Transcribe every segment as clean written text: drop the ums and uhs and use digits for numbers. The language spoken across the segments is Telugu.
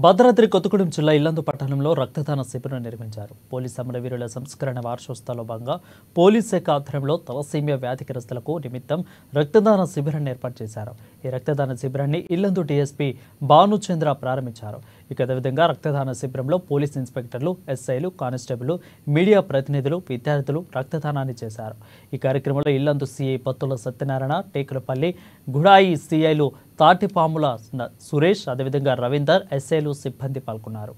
భద్రాద్రి కొత్తగూడెం జిల్లా ఇల్లందు పట్టణంలో రక్తదాన శిబిరం నిర్వహించారు. పోలీస్ అమరవీరుల సంస్కరణ వార్షికోత్సవంలో భాగంగా పోలీస్ శాఖ ఆధ్వర్యంలో తలసీమియా వ్యాధిగ్రస్తులకు నిమిత్తం రక్తదాన శిబిరాన్ని ఏర్పాటు చేశారు. ఈ రక్తదాన శిబిరాన్ని ఇల్లందు డీఎస్పీ భానుచంద్ర ప్రారంభించారు. ఇక అదేవిధంగా రక్తదాన శిబిరంలో పోలీస్ ఇన్స్పెక్టర్లు, ఎస్ఐలు, కానిస్టేబుల్, మీడియా ప్రతినిధులు, విద్యార్థులు రక్తదానాన్ని చేశారు. ఈ కార్యక్రమంలో ఇల్లందు సిఐ పత్తుల సత్యనారాయణ, టేకులపల్లి, గుడాయి సిఐలు తాటిపాముల సురేష్, అదేవిధంగా రవీందర్, ఎస్ఐలు, సిబ్బంది పాల్గొన్నారు.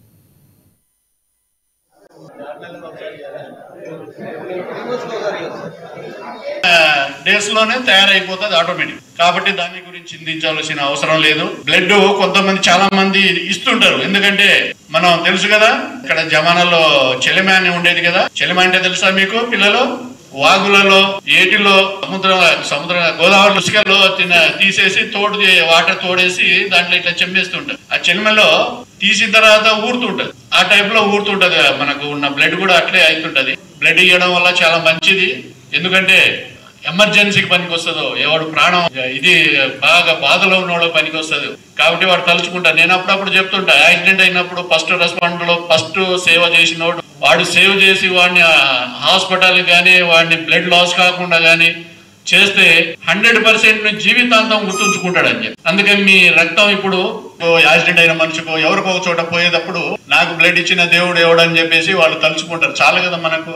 డేస్ లోనే తయారైపోతుంది ఆటోమేటిక్. కాబట్టి దాని గురించి చింతించాల్సిన అవసరం లేదు. బ్లడ్ కొంతమంది చాలా మంది ఇస్తుంటారు. ఎందుకంటే మనం తెలుసు కదా, ఇక్కడ జమానాల్లో చెలిమ అని ఉండేది కదా. చెలిమ అంటే తెలుసా మీకు పిల్లలు? వాగులలో, ఏటిలో, సముద్ర గోదావరి ఇసుకలో తీసేసి వాటర్ తోడేసి దాంట్లో ఇట్లా చెమ్మేస్తుంటారు. ఆ చెలిమలో తీసిన తర్వాత ఊరుతుంటది. ఆ టైప్ లో ఊరుతుంటది. మనకు ఉన్న బ్లడ్ కూడా అట్లే అవుతుంటది. బ్లడ్ ఇవ్వడం వల్ల చాలా మంచిది. ఎందుకంటే ఎమర్జెన్సీకి పనికి వస్తుందో, ఎవడు ప్రాణం ఇది బాగా బాధలో ఉన్నవాడు పనికి వస్తుంది. కాబట్టి వాడు తలుచుకుంటా. నేను అప్పుడప్పుడు చెప్తుంటా, యాక్సిడెంట్ అయినప్పుడు ఫస్ట్ రెస్పాండ్ లో ఫస్ట్ సేవ చేసినోడు వాడు సేవ్ చేసి వాడిని హాస్పిటల్ కానీ వాడిని బ్లడ్ లాస్ కాకుండా కానీ చేస్తే 100% జీవితాంతం గుర్తుంచుకుంటాడు అని చెప్పి. అందుకని మీ రక్తం ఇప్పుడు యాక్సిడెంట్ అయిన మనిషికో ఎవరికో ఒక చోట పోయేటప్పుడు నాకు బ్లడ్ ఇచ్చిన దేవుడు ఎవడని చెప్పేసి వాళ్ళు తలుచుకుంటారు. చాలా కదా మనకు.